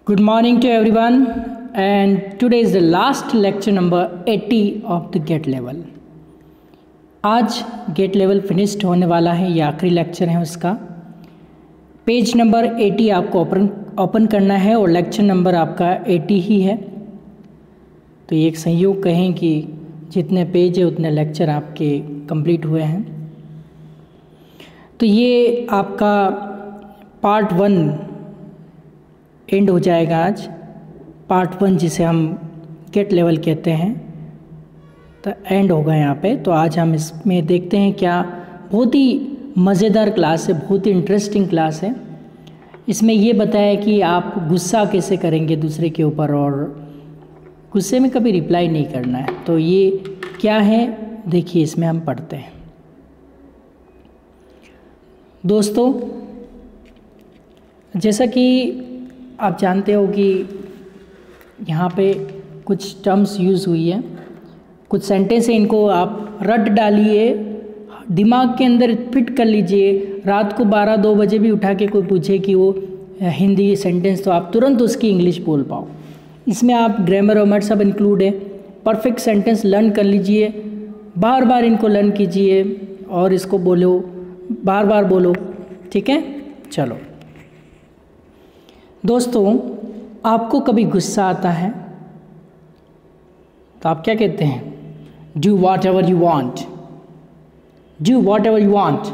Good morning to everyone, and today is the last lecture number 80 of the GET level. आज gate level finished होने वाला है, ये आखिरी लेक्चर है उसका। पेज नंबर 80 आपको ओपन करना है और लेक्चर नंबर आपका 80 ही है। तो ये एक संयोग कहें कि जितने पेज है उतने लेक्चर आपके कंप्लीट हुए हैं। तो ये आपका पार्ट 1 एंड हो जाएगा आज। पार्ट 1 जिसे हम गेट लेवल कहते हैं तो एंड होगा यहाँ पे। तो आज हम इसमें देखते हैं क्या बहुत ही मज़ेदार क्लास है, बहुत ही इंटरेस्टिंग क्लास है। इसमें ये बताया कि आप गुस्सा कैसे करेंगे दूसरे के ऊपर और गुस्से में कभी रिप्लाई नहीं करना है। तो ये क्या है देखिए, इसमें हम पढ़ते हैं। दोस्तों, जैसा कि आप जानते हो कि यहाँ पे कुछ टर्म्स यूज़ हुई है, कुछ सेंटेंस है, इनको आप रट डालिए, दिमाग के अंदर फिट कर लीजिए। रात को 12-2 बजे भी उठा के कोई पूछे कि वो हिंदी सेंटेंस, तो आप तुरंत उसकी इंग्लिश बोल पाओ। इसमें आप ग्रामर और सब इंक्लूड है। परफेक्ट सेंटेंस लर्न कर लीजिए, बार बार इनको लर्न कीजिए और इसको बोलो, बार बार बोलो, ठीक है। चलो दोस्तों, आपको कभी गुस्सा आता है तो आप क्या कहते हैं? Do what ever you want, do what ever you want.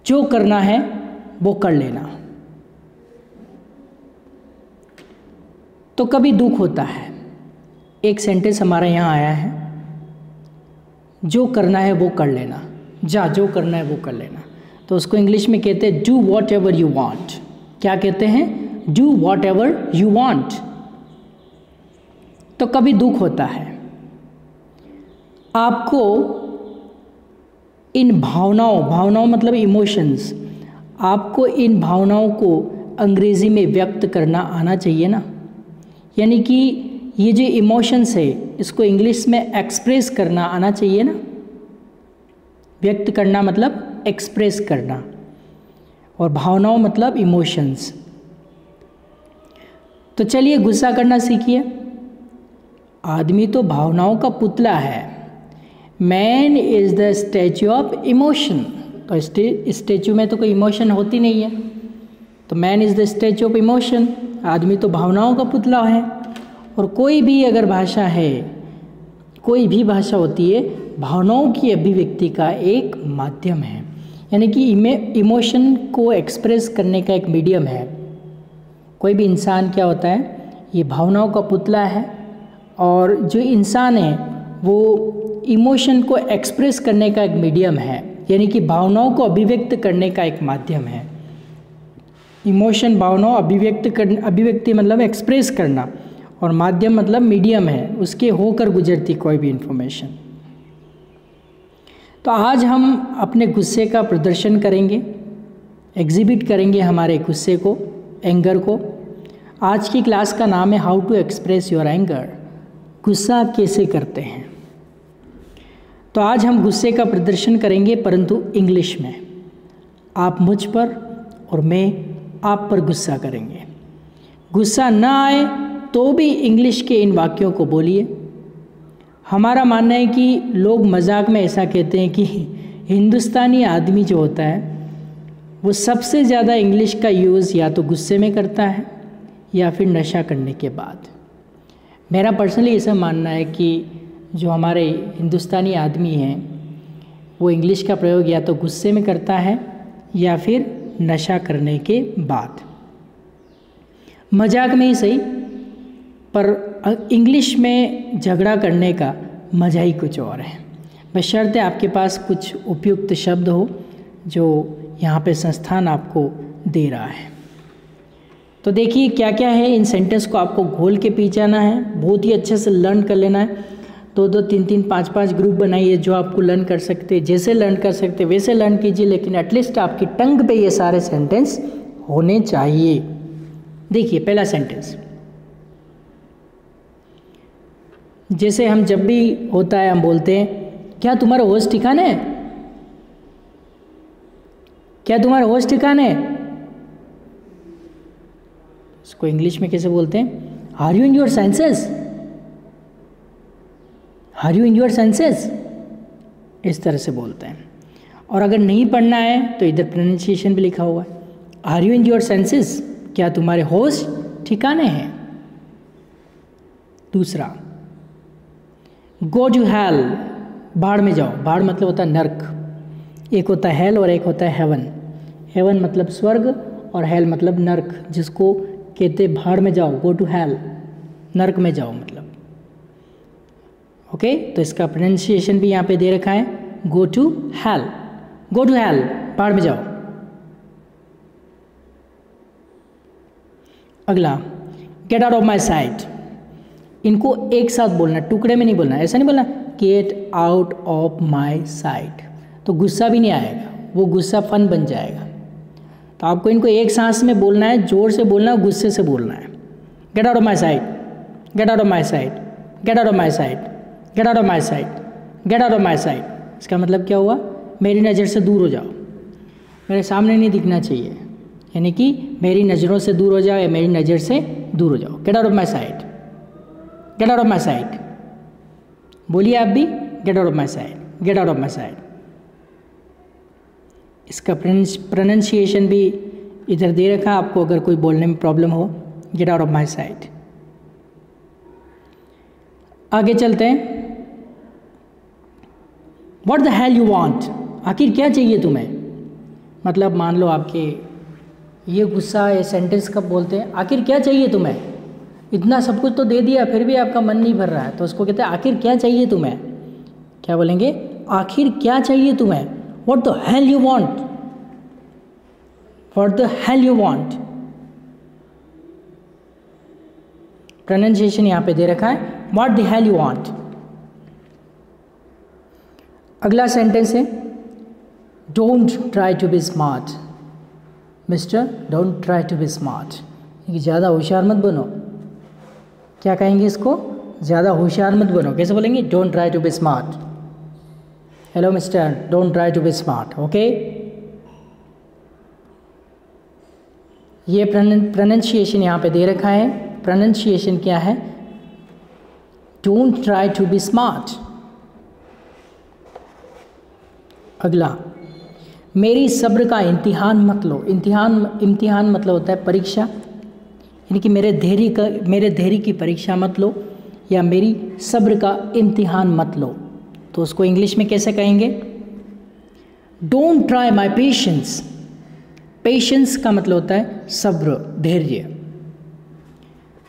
जो करना है वो कर लेना। तो कभी दुख होता है, एक सेंटेंस हमारे यहाँ आया है, जो करना है वो कर लेना, जो करना है वो कर लेना। तो उसको इंग्लिश में कहते हैं do what ever you want. क्या कहते हैं? Do what ever you want. तो कभी दुख होता है, आपको इन भावनाओं मतलब इमोशंस, आपको इन भावनाओं को अंग्रेज़ी में व्यक्त करना आना चाहिए ना। यानी कि ये जो इमोशंस है इसको इंग्लिश में एक्सप्रेस करना आना चाहिए ना। व्यक्त करना मतलब एक्सप्रेस करना, और भावनाओं मतलब इमोशंस। तो चलिए गुस्सा करना सीखिए। आदमी तो भावनाओं का पुतला है। Man is the statue of emotion. तो स्टैचू में तो कोई इमोशन होती नहीं है, तो man is the statue of emotion. आदमी तो भावनाओं का पुतला है। और कोई भी अगर भाषा है, कोई भी भाषा होती है, भावनाओं की अभिव्यक्ति का एक माध्यम है, यानी कि इमोशन को एक्सप्रेस करने का एक मीडियम है। कोई भी इंसान क्या होता है, ये भावनाओं का पुतला है, और जो इंसान है वो इमोशन को एक्सप्रेस करने का एक मीडियम है, यानी कि भावनाओं को अभिव्यक्त करने का एक माध्यम है। इमोशन भावनाओं अभिव्यक्ति मतलब एक्सप्रेस करना, और माध्यम मतलब मीडियम है, उसके होकर गुजरती कोई भी इन्फॉर्मेशन। तो आज हम अपने गुस्से का प्रदर्शन करेंगे, एग्जिबिट करेंगे हमारे गुस्से को, एंगर को। आज की क्लास का नाम है how to express your anger. गुस्सा कैसे करते हैं। तो आज हम गुस्से का प्रदर्शन करेंगे, परंतु इंग्लिश में। आप मुझ पर और मैं आप पर गुस्सा करेंगे। गुस्सा ना आए तो भी इंग्लिश के इन वाक्यों को बोलिए। हमारा मानना है कि लोग मजाक में ऐसा कहते हैं कि हिंदुस्तानी आदमी जो होता है वो सबसे ज़्यादा इंग्लिश का यूज़ या तो गुस्से में करता है या फिर नशा करने के बाद। मेरा पर्सनली ऐसा मानना है कि जो हमारे हिंदुस्तानी आदमी हैं वो इंग्लिश का प्रयोग या तो गुस्से में करता है या फिर नशा करने के बाद। मजाक में ही सही, पर इंग्लिश में झगड़ा करने का मज़ा ही कुछ और है। बशर्ते आपके पास कुछ उपयुक्त शब्द हो जो यहाँ पे संस्थान आपको दे रहा है। तो देखिए क्या क्या है, इन सेंटेंस को आपको घोल के पी जाना है, बहुत ही अच्छे से लर्न कर लेना है। 2-2, 3-3, 5-5 ग्रुप बनाइए जो आपको लर्न कर सकते, जैसे लर्न कर सकते वैसे लर्न कीजिए, लेकिन एटलीस्ट आपकी टंग पे ये सारे सेंटेंस होने चाहिए। देखिए पहला सेंटेंस, जैसे हम जब भी होता है हम बोलते हैं, क्या तुम्हारा होश ठिकाना है? क्या तुम्हारा होश ठिकाना है? इसको इंग्लिश में कैसे बोलते हैं? Are you in your senses? Are you in your senses? इस तरह से बोलते हैं। और अगर नहीं पढ़ना है तो इधर प्रोनाउंसिएशन भी लिखा हुआ है, are you in your senses? क्या तुम्हारे होश ठिकाने हैं? दूसरा, गो टू हेल, भाड़ में जाओ। भाड़ मतलब होता है नर्क। एक होता है हेल और एक होता है हेवन। हेवन मतलब स्वर्ग और हेल मतलब नर्क, जिसको कहते भाड़ में जाओ, गो टू हेल, नर्क में जाओ मतलब। ओके, तो इसका प्रोनाउंसिएशन भी यहाँ पे दे रखा है, go to hell, go to hell, भाड़ में जाओ। अगला, get out of my sight. इनको एक साथ बोलना, टुकड़े में नहीं बोलना, ऐसा नहीं बोलना gate out of my site, तो गुस्सा भी नहीं आएगा, वो गुस्सा फन बन जाएगा। तो आपको इनको एक सांस में बोलना है, जोर से बोलना है, गुस्से से बोलना है। Gate out of my site, gate out of my site, gate out of my site, gate out of my site, gate out of my site. इसका मतलब क्या हुआ? मेरी नज़र से दूर हो जाओ, मेरे सामने नहीं दिखना चाहिए, यानी कि मेरी नज़रों से दूर हो जाओ या मेरी नज़र से दूर हो जाओ। Gate out of my site, gate out of my site. बोलिए आप भी, gate out of my site, gate out of my site. इसका प्रोनाउंसिएशन भी इधर दे रखा है आपको, अगर कोई बोलने में प्रॉब्लम हो, gate out of my site. आगे चलते हैं, what the hell you want, आखिर क्या चाहिए तुम्हें? मतलब मान लो आपके ये गुस्सा, ये सेंटेंस कब बोलते हैं, आखिर क्या चाहिए तुम्हें? इतना सब कुछ तो दे दिया फिर भी आपका मन नहीं भर रहा है, तो उसको कहते हैं आखिर क्या चाहिए तुम्हें? क्या बोलेंगे? आखिर क्या चाहिए तुम्हें? What the hell you want, what the hell you want. Pronunciation यहाँ पे दे रखा है, what the hell you want. अगला सेंटेंस है, don't try to be smart mister, don't try to be smart, ज़्यादा होशियार मत बनो। क्या कहेंगे इसको? ज़्यादा होशियार मत बनो। कैसे बोलेंगे? Don't try to be smart. Hello mister, don't try to be smart. Okay, ये प्रोनाउंसिएशन यहाँ पे दे रखा है। प्रोनाउंसिएशन क्या है? Don't try to be smart. अगला, मेरी सब्र का इम्तिहान मत लो। इम्तिहान मतलब होता है परीक्षा, यानी कि मेरे धैर्य की परीक्षा मत लो, या मेरी सब्र का इम्तिहान मत लो। तो उसको इंग्लिश में कैसे कहेंगे? Don't try my patience. Patience का मतलब होता है सब्र, धैर्य।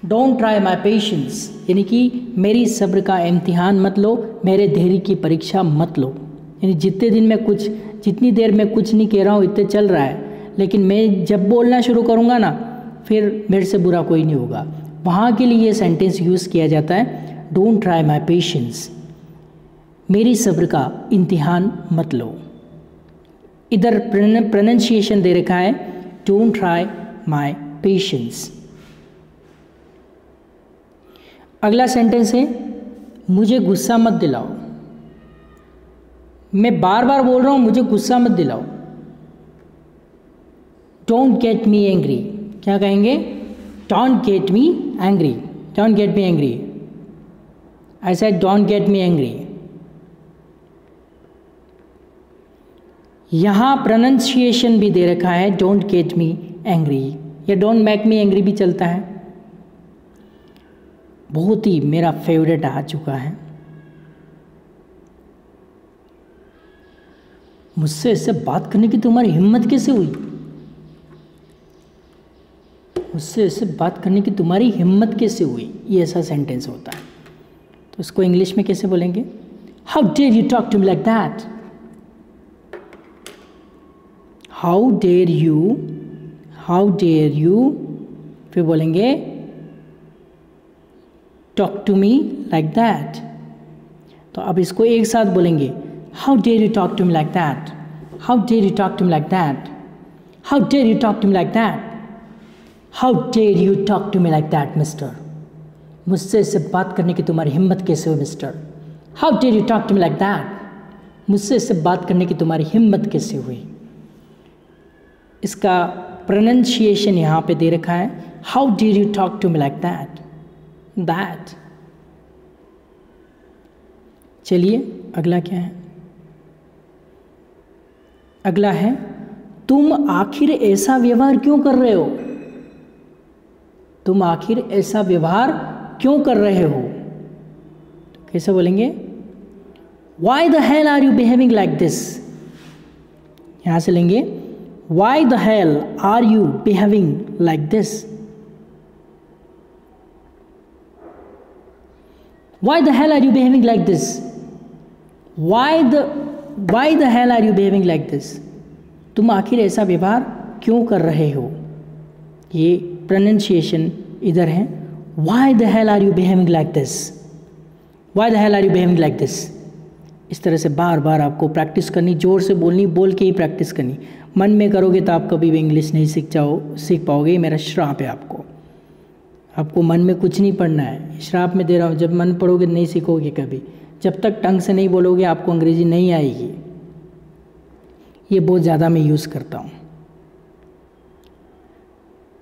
डोंट ट्राई माई पेशेंस यानी कि मेरी सब्र का इम्तिहान मत लो, मेरे धैर्य की परीक्षा मत लो। यानी जितनी देर मैं कुछ नहीं कह रहा हूँ इतने चल रहा है, लेकिन मैं जब बोलना शुरू करूँगा ना, फिर मेरे से बुरा कोई नहीं होगा। वहाँ के लिए ये सेंटेंस यूज़ किया जाता है, डोंट ट्राई माई पेशेंस, मेरी सब्र का इम्तिहान मत लो। इधर प्रोनाउंसिएशन दे रखा है, डोंट ट्राई माई पेशेंस। अगला सेंटेंस है, मुझे गुस्सा मत दिलाओ। मैं बार बार बोल रहा हूँ, मुझे गुस्सा मत दिलाओ। Don't get me angry. क्या कहेंगे? Don't get me angry, don't get me angry. I said don't get me angry. यहाँ प्रोनाउंसिएशन भी दे रखा है, डोंट गेट मी एंग्री, या डोंट मेक मी एंग्री भी चलता है। बहुत ही मेरा फेवरेट आ चुका है। मुझसे इससे बात करने की तुम्हारी हिम्मत कैसे हुई? मुझसे इससे बात करने की तुम्हारी हिम्मत कैसे हुई? ये ऐसा सेंटेंस होता है। तो इसको इंग्लिश में कैसे बोलेंगे? How dare you talk to me like that. How dare you, फिर बोलेंगे talk to me like that. तो अब इसको एक साथ बोलेंगे, how dare you talk to me like that, how dare you talk to me like that, how dare you talk to me like that, how dare you talk to me like that mister. मुझसे इससे बात करने की तुम्हारी हिम्मत कैसे हुई mister? How dare you talk to me like that. मुझसे इससे बात करने की तुम्हारी हिम्मत कैसे हुई? इसका प्रोनाउंसिएशन यहाँ पे दे रखा है, how did you talk to me like that, that. चलिए अगला क्या है, अगला है तुम आखिर ऐसा व्यवहार क्यों कर रहे हो, तुम आखिर ऐसा व्यवहार क्यों कर रहे हो। तो कैसे बोलेंगे, why the hell are you behaving like this. यहां से लेंगे why the hell are you behaving like this, why the hell are you behaving like this, why the hell are you behaving like this, तुम आखिर ऐसा व्यवहार क्यों कर रहे हो। ये प्रोनाउंसिएशन इधर है, why the hell are you behaving like this, why the hell are you behaving like this. इस तरह से बार बार आपको प्रैक्टिस करनी, जोर से बोलनी, बोल के ही प्रैक्टिस करनी। मन में करोगे तो आप कभी भी इंग्लिश नहीं सीख पाओगे, ये मेरा श्राप है आपको। आपको मन में कुछ नहीं पढ़ना है, श्राप में दे रहा हूँ। जब मन पढ़ोगे नहीं सीखोगे कभी, जब तक टंग से नहीं बोलोगे आपको अंग्रेजी नहीं आएगी। ये बहुत ज़्यादा मैं यूज़ करता हूँ,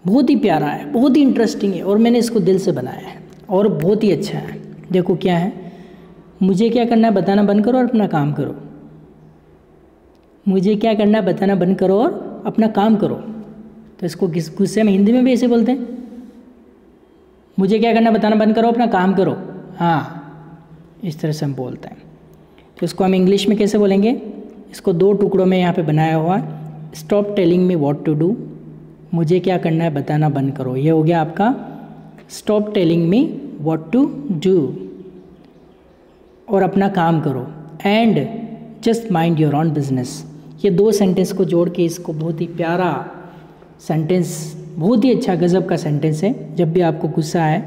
बहुत ही प्यारा है, बहुत ही इंटरेस्टिंग है, और मैंने इसको दिल से बनाया है और बहुत ही अच्छा है। देखो क्या है, मुझे क्या करना है बताना बंद करो और अपना काम करो, मुझे क्या करना है बताना बंद करो और अपना काम करो। तो इसको गुस्से में हिंदी में भी ऐसे बोलते हैं, मुझे क्या करना बताना बंद करो अपना काम करो। हाँ, इस तरह से हम बोलते हैं। तो इसको हम इंग्लिश में कैसे बोलेंगे, इसको दो टुकड़ों में यहाँ पे बनाया हुआ, stop telling me what to do, मुझे क्या करना है बताना बंद करो। ये हो गया आपका stop telling me what to do, और अपना काम करो, and just mind your own business. ये दो सेंटेंस को जोड़ के इसको बहुत ही प्यारा सेंटेंस, बहुत ही अच्छा गज़ब का सेंटेंस है। जब भी आपको गुस्सा है,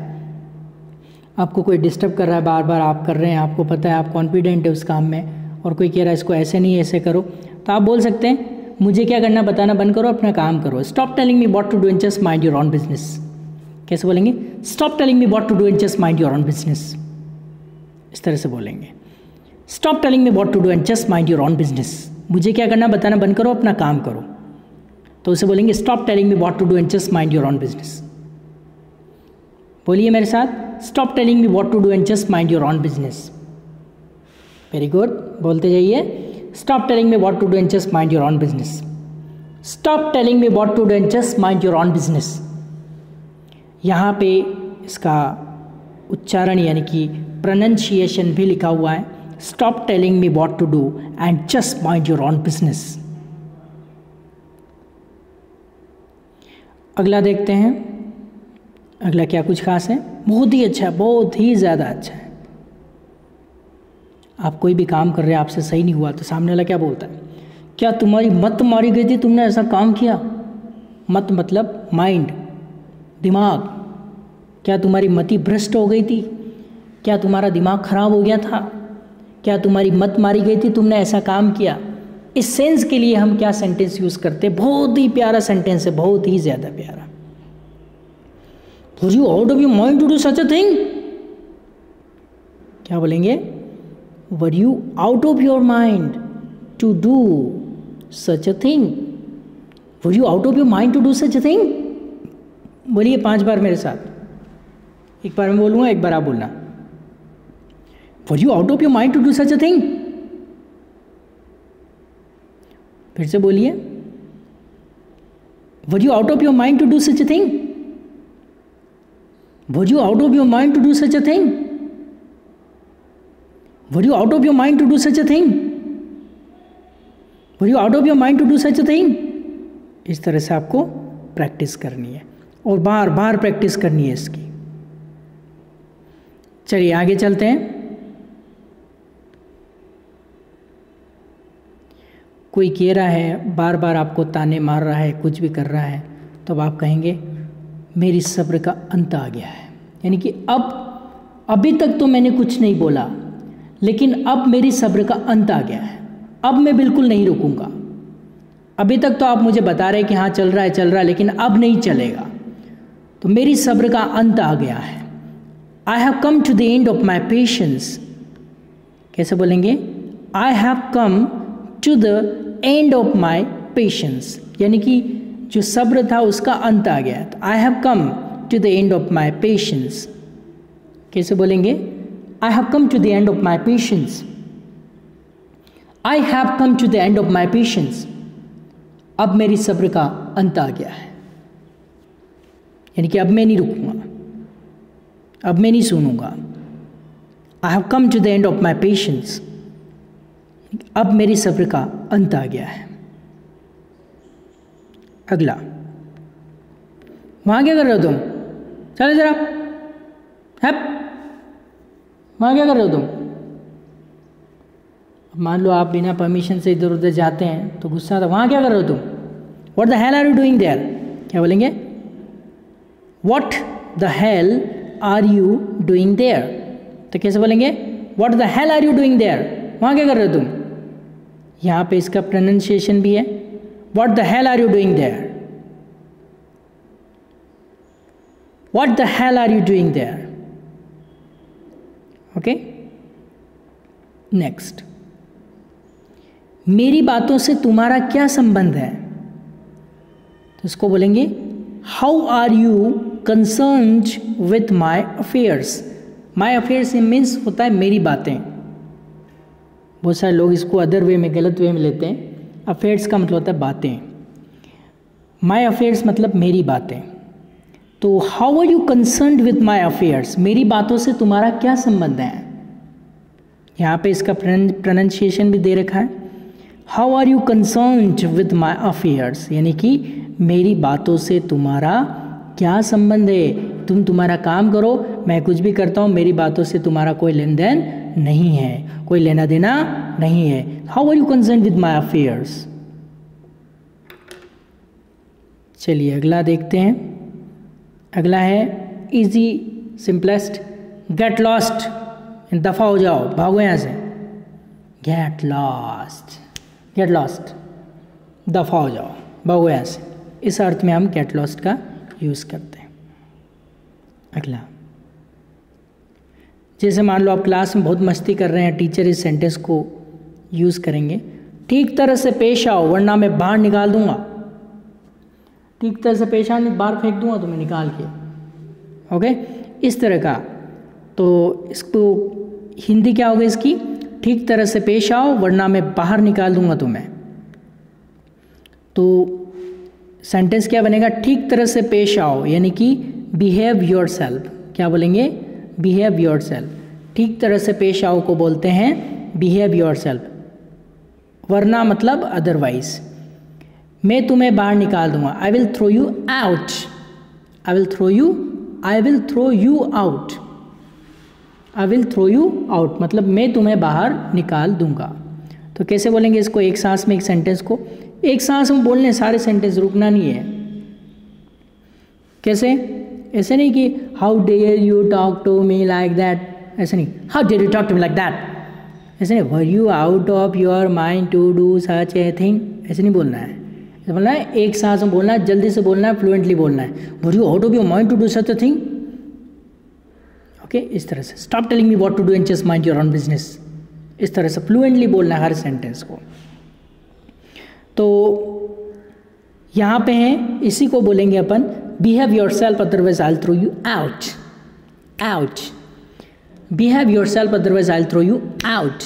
आपको कोई डिस्टर्ब कर रहा है, बार बार आप कर रहे हैं, आपको पता है आप कॉन्फिडेंट है उस काम में, और कोई कह रहा है इसको ऐसे नहीं ऐसे करो, तो आप बोल सकते हैं मुझे क्या करना बताना बंद करो अपना काम करो। Stop telling me what to do and just mind your own business. कैसे बोलेंगे, stop telling me what to do and just mind your own business. इस तरह से बोलेंगे, stop telling me what to do and just mind your own business, मुझे क्या करना बताना बंद करो अपना काम करो। तो उसे बोलेंगे stop telling me what to do and just mind your own business. बोलिए मेरे साथ, stop telling me what to do and just mind your own business. Very good, बोलते जाइए, stop telling me what to do and just mind your own business, stop telling me what to do and just mind your own business. यहाँ पे इसका उच्चारण यानी कि pronunciation भी लिखा हुआ है, stop telling me what to do and just mind your own business. अगला देखते हैं, अगला क्या कुछ खास है, बहुत ही अच्छा, बहुत ही ज़्यादा अच्छा है। आप कोई भी काम कर रहे हैं, आपसे सही नहीं हुआ तो सामने वाला क्या बोलता है, क्या तुम्हारी मत मारी गई थी, तुमने ऐसा काम किया। मत मतलब माइंड, दिमाग, क्या तुम्हारी मति भ्रष्ट हो गई थी, क्या तुम्हारा दिमाग खराब हो गया था, क्या तुम्हारी मत मारी गई थी, तुमने ऐसा काम किया। इस सेंस के लिए हम क्या सेंटेंस यूज़ करते हैं, बहुत ही प्यारा सेंटेंस है, बहुत ही ज़्यादा प्यारा। Were you out of your mind to do such a thing? क्या बोलेंगे, Were you out of your mind to do such a thing? Were you out of your mind to do such a thing? बोलिए 5 बार मेरे साथ, एक बार मैं बोलूँगा, एक बार आप बोलना। Were you out of your mind to do such a thing? फिर से बोलिए, Were you out of your mind to do such a thing? Were you out of your mind to do such a thing? Were you out of your mind to do such a thing? Were you out of your mind to do such a thing? इस तरह से आपको practice करनी है और बार बार practice करनी है इसकी। चलिए आगे चलते हैं। कोई कह रहा है, बार बार आपको ताने मार रहा है, कुछ भी कर रहा है, तो आप कहेंगे मेरी सब्र का अंत आ गया है। यानी कि अब अभी तक तो मैंने कुछ नहीं बोला, लेकिन अब मेरी सब्र का अंत आ गया है, अब मैं बिल्कुल नहीं रुकूंगा। अभी तक तो आप मुझे बता रहे कि हाँ चल रहा है, लेकिन अब नहीं चलेगा, तो मेरी सब्र का अंत आ गया है। I have come to the end of my patience. कैसे बोलेंगे, I have come to the end of my patience, यानी कि जो सब्र था उसका अंत आ गया। तो I have come to the end of my patience. कैसे बोलेंगे? I have come to the end of my patience. I have come to the end of my patience. अब मेरी सब्र का अंत आ गया है, यानी कि अब मैं नहीं रुकूंगा, अब मैं नहीं सुनूंगा। I have come to the end of my patience. अब मेरी सब्र का अंत आ गया है। अगला, वहां क्या कर रहे हो तुम? चलो जरा, हैप, वहां क्या कर रहे हो तुम? मान लो आप बिना परमिशन से इधर उधर जाते हैं तो गुस्सा आता, वहां क्या कर रहे हो तुम? What the hell are you doing there? क्या बोलेंगे? What the hell are you doing there? तो कैसे बोलेंगे? What the hell are you doing there? वहां क्या कर रहे हो तुम? यहाँ पे इसका प्रोनाउंसिएशन भी है, what the hell are you doing there? What the hell are you doing there? Okay, next, मेरी बातों से तुम्हारा क्या संबंध है? तो इसको बोलेंगे how are you concerned with my affairs. My affairs means होता है मेरी बातें। बहुत सारे लोग इसको अदर वे में, गलत वे में लेते हैं। अफेयर्स का मतलब होता है बातें। माई अफेयर्स मतलब मेरी बातें। तो how are you concerned with my affairs, मेरी बातों से तुम्हारा क्या संबंध है? यहाँ पे इसका प्रोनाउंसिएशन भी दे रखा है, how are you concerned with my affairs, यानी कि मेरी बातों से तुम्हारा क्या संबंध है? तुम तुम्हारा काम करो, मैं कुछ भी करता हूँ, मेरी बातों से तुम्हारा कोई लेन देन नहीं है, कोई लेना देना नहीं है। How are you concerned with my affairs. चलिए अगला देखते हैं। अगला है इजी सिंपलेस्ट, गेट लॉस्ट, दफा हो जाओ, भागो यहाँ से। गेट लॉस्ट, गेट लॉस्ट, दफा हो जाओ, भागो यहाँ से। इस अर्थ में हम गेट लॉस्ट का यूज़ करते हैं। अगला, जैसे मान लो आप क्लास में बहुत मस्ती कर रहे हैं, टीचर इस सेंटेंस को यूज़ करेंगे, ठीक तरह से पेश आओ वरना मैं बाहर निकाल दूंगा। ठीक तरह से पेश आने, बाहर फेंक दूंगा तुम्हें निकाल के। ओके, इस तरह का। तो इसको हिंदी क्या होगा इसकी? ठीक तरह से पेश आओ वरना मैं बाहर निकाल दूंगा तुम्हें। तो सेंटेंस क्या बनेगा? ठीक तरह से पेश आओ, यानी कि बिहेव योर सेल्फ। क्या बोलेंगे? Behave your self. ठीक तरह से पेश आओ को बोलते हैं बिहेव योर सेल्फ। वरना मतलब अदरवाइज। मैं तुम्हें बाहर निकाल दूंगा, I will throw you out. I will throw you, I will throw you out. I will throw you out मतलब मैं तुम्हें बाहर निकाल दूंगा। तो कैसे बोलेंगे इसको? एक सांस में एक सेंटेंस को एक सांस में बोलने, सारे सेंटेंस, रुकना नहीं है। कैसे? ऐसे नहीं कि how dare you talk to me like that, ऐसे नहीं, how dare you talk to me like that, ऐसे नहीं, were you out of your mind to do such a thing, ऐसे नहीं बोलना है। ऐसे बोलना है, एक सांस में बोलना है, जल्दी से बोलना है, फ्लुएंटली बोलना है। Were you out of your mind to do such a thing. Okay, इस तरह से stop telling me what to do and just mind your own business. इस तरह से फ्लुएंटली बोलना है हर सेंटेंस को। तो यहाँ पे हैं, इसी को बोलेंगे अपन behave yourself otherwise I will throw you out. Out, behave yourself otherwise I will throw you out.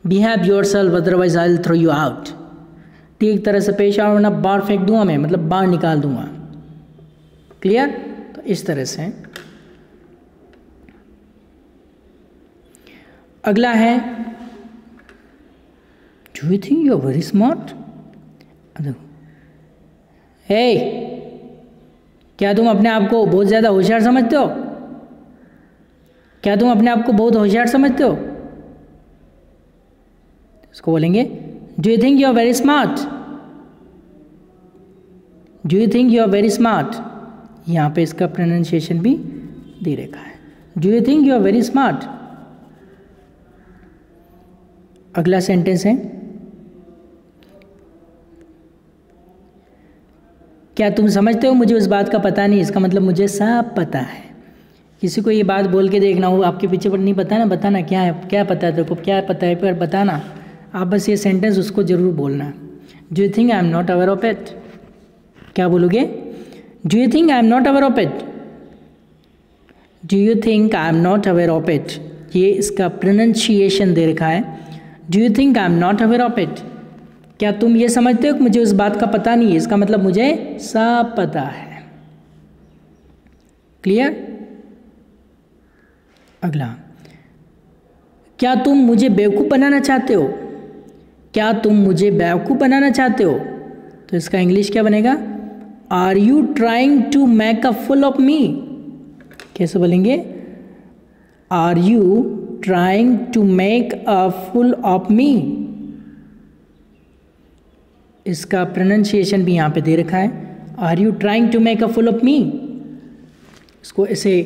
Behave yourself otherwise I will throw you out. ठीक तरह से पेश आओ वरना बाहर फेंक दूंगा मैं, मतलब बाहर निकाल दूंगा। क्लियर? तो इस तरह से। अगला है do you think you are very smart. हे, क्या तुम अपने आप को बहुत ज़्यादा होशियार समझते हो? क्या तुम अपने आप को बहुत होशियार समझते हो? इसको बोलेंगे do you think you are very smart. Do you think you are very smart. यहाँ पे इसका प्रोनाउंसिएशन भी दे रखा है, do you think you are very smart. अगला सेंटेंस है, क्या तुम समझते हो मुझे उस बात का पता नहीं। इसका मतलब मुझे सब पता है। किसी को ये बात बोल के देखना, वो आपके पीछे पर नहीं पता ना, बताना क्या है, क्या पता है तेरे को, क्या पता है पर बताना। आप बस ये सेंटेंस उसको ज़रूर बोलना, do you think I am not aware of it. क्या बोलोगे? Do you think I am not aware of it? Do you think I am not aware of it? ये इसका प्रोनाउंसिएशन दे रखा है। Do you think I am not aware of it? क्या तुम ये समझते हो कि मुझे उस बात का पता नहीं है? इसका मतलब मुझे सब पता है। क्लियर? अगला, क्या तुम मुझे बेवकूफ़ बनाना चाहते हो? क्या तुम मुझे बेवकूफ़ बनाना चाहते हो? तो इसका इंग्लिश क्या बनेगा? Are you trying to make a fool of me? कैसे बोलेंगे? Are you trying to make a fool of me? इसका प्रोनाउंसिएशन भी यहाँ पे दे रखा है। Are you trying to make a fool of me? इसको ऐसे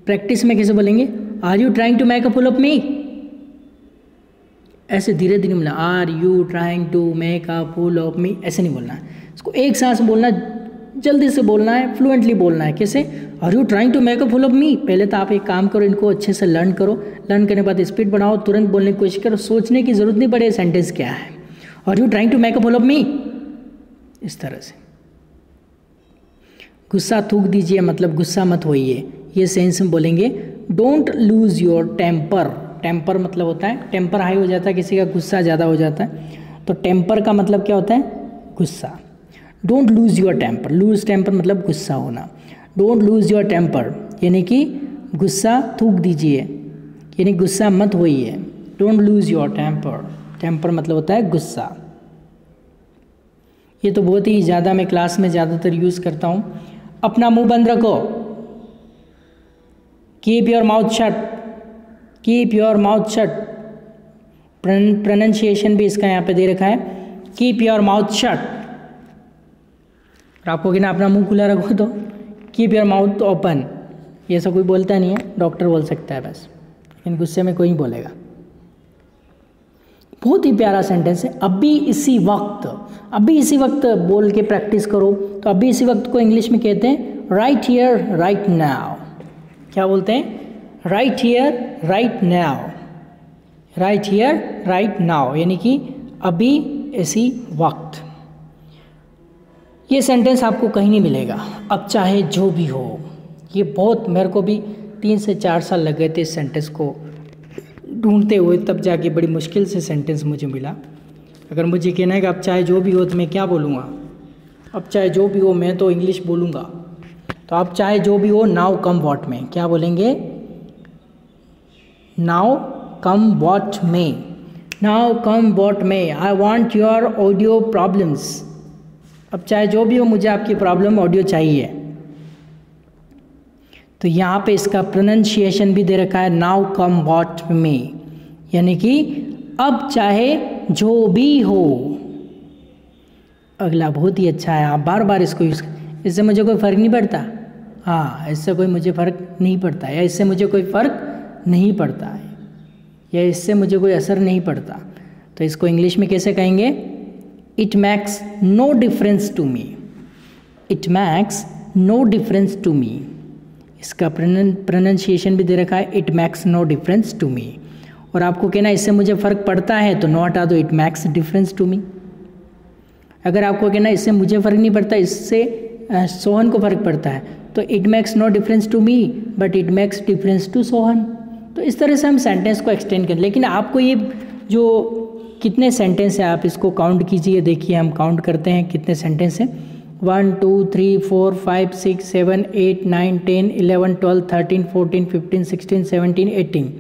प्रैक्टिस में कैसे बोलेंगे? Are you trying to make a fool of me? ऐसे धीरे धीरे बोलना, are you trying to make a fool of me, ऐसे नहीं बोलना है। इसको एक सांस बोलना, जल्दी से बोलना है, फ्लुएंटली बोलना है। कैसे? Are you trying to make a fool of me. पहले तो आप एक काम करो, इनको अच्छे से लर्न करो। लर्न करने के बाद स्पीड बढ़ाओ, तुरंत बोलने की कोशिश करो, सोचने की जरूरत नहीं पड़े सेंटेंस क्या है। Are you trying to make a fool of me, इस तरह से। गुस्सा थूक दीजिए मतलब गुस्सा मत होइए, ये सेंस में बोलेंगे। Don't lose your temper. Temper मतलब होता है टेम्पर हाई हो जाता है, किसी का गुस्सा ज़्यादा हो जाता है, तो टेम्पर का मतलब क्या होता है? गुस्सा। Don't lose your temper. Lose temper मतलब गुस्सा होना। डोंट लूज योर टेम्पर यानी कि गुस्सा थूक दीजिए, यानी गुस्सा मत होइए। Don't lose your temper. Temper मतलब होता है गुस्सा। ये तो बहुत ही ज़्यादा मैं क्लास में ज़्यादातर यूज़ करता हूँ। अपना मुंह बंद रखो। Keep your mouth shut. Keep your mouth shut. Pronunciation भी इसका यहाँ पे दे रखा है, कीप योर माउथ शट। और आपको कहना अपना मुंह खुला रखो तो कीप योर माउथ ओपन। ये सब कोई बोलता नहीं है, डॉक्टर बोल सकता है बस, लेकिन गुस्से में कोई नहीं बोलेगा। बहुत ही प्यारा सेंटेंस है। अभी इसी वक्त, अभी इसी वक्त बोल के प्रैक्टिस करो। तो अभी इसी वक्त को इंग्लिश में कहते हैं राइट हियर राइट नाउ। क्या बोलते हैं? Right here right now. Right here right now यानी कि अभी इसी वक्त। ये सेंटेंस आपको कहीं नहीं मिलेगा, अब चाहे जो भी हो। ये बहुत, मेरे को भी 3 से 4 साल लग गए थे इस सेंटेंस को ढूंढते हुए, तब जाके बड़ी मुश्किल से सेंटेंस मुझे मिला। अगर मुझे कहना है कि अब चाहे जो भी हो तो मैं क्या बोलूँगा? अब चाहे जो भी हो मैं तो इंग्लिश बोलूँगा। तो अब चाहे जो भी हो, नाउ कम वॉट में क्या बोलेंगे? नाउ कम वॉट में। नाउ कम वॉट में। I want your audio problems. अब चाहे जो भी हो, मुझे आपकी प्रॉब्लम ऑडियो चाहिए। तो यहाँ पे इसका प्रोनाउंसिएशन भी दे रखा है, नाउ कम वॉट में, यानी कि अब चाहे जो भी हो। अगला बहुत ही अच्छा है, आप बार बार इसको यूज़, इससे मुझे कोई फ़र्क नहीं पड़ता। हाँ, इससे कोई मुझे फ़र्क नहीं पड़ता, या इससे मुझे कोई फ़र्क नहीं पड़ता है, या इससे मुझे कोई असर नहीं पड़ता। तो इसको इंग्लिश में कैसे कहेंगे? It makes no difference to me. It makes no difference to me. इसका प्रोनाउंसिएशन भी दे रखा है, it makes no difference to me. और आपको कहना इससे मुझे फ़र्क पड़ता है तो नो हटा दो, it makes difference to me. अगर आपको कहना इससे मुझे फ़र्क नहीं पड़ता, इससे सोहन को फ़र्क पड़ता है, तो it makes no difference to me but it makes difference to Sohan. तो इस तरह से हम सेंटेंस को एक्सटेंड करें। लेकिन आपको ये जो कितने सेंटेंस है आप इसको काउंट कीजिए। देखिए हम काउंट करते हैं कितने सेंटेंस हैं। 1 2 3 4 5 6 7 8 9 10 11 12 13 14 15 16 17 18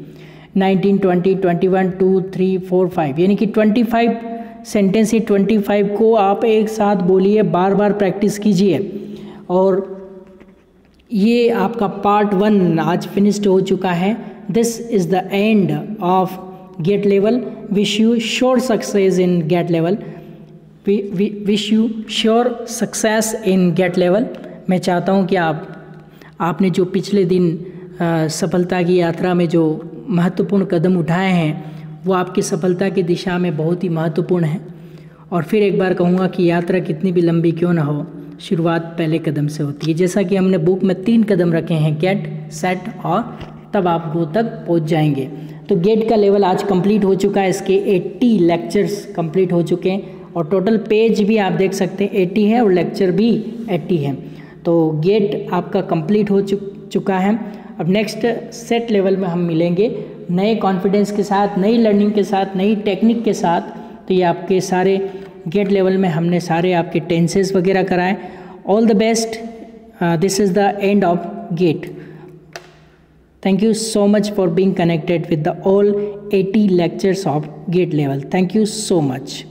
19 20 21 2 3 4 5 यानी कि 25 सेंटेंस ही 25 को आप एक साथ बोलिए, बार बार प्रैक्टिस कीजिए। और ये आपका पार्ट 1 आज फिनिश्ड हो चुका है। This is the end of gate level. Wish you sure success in gate level. Wish you sure success in gate level. मैं चाहता हूँ कि आपने जो पिछले दिन सफलता की यात्रा में जो महत्वपूर्ण कदम उठाए हैं वो आपकी सफलता की दिशा में बहुत ही महत्वपूर्ण है। और फिर एक बार कहूँगा कि यात्रा कितनी भी लंबी क्यों ना हो, शुरुआत पहले कदम से होती है। जैसा कि हमने बुक में 3 कदम रखे हैं, गेट, सेट और तब आप गो तक पहुँच जाएंगे। तो गेट का लेवल आज कंप्लीट हो चुका है, इसके 80 लेक्चर्स कंप्लीट हो चुके हैं और टोटल पेज भी आप देख सकते हैं 80 है और लेक्चर भी 80 है। तो गेट आपका कंप्लीट हो चुका है। अब नेक्स्ट सेट लेवल में हम मिलेंगे नए कॉन्फिडेंस के साथ, नई लर्निंग के साथ, नई टेक्निक के साथ। तो ये आपके सारे गेट लेवल में हमने सारे आपके टेंसेस वगैरह कराए। All the best, this is the end of gate. Thank you so much for being connected with the all 80 lectures of GATE level. Thank you so much.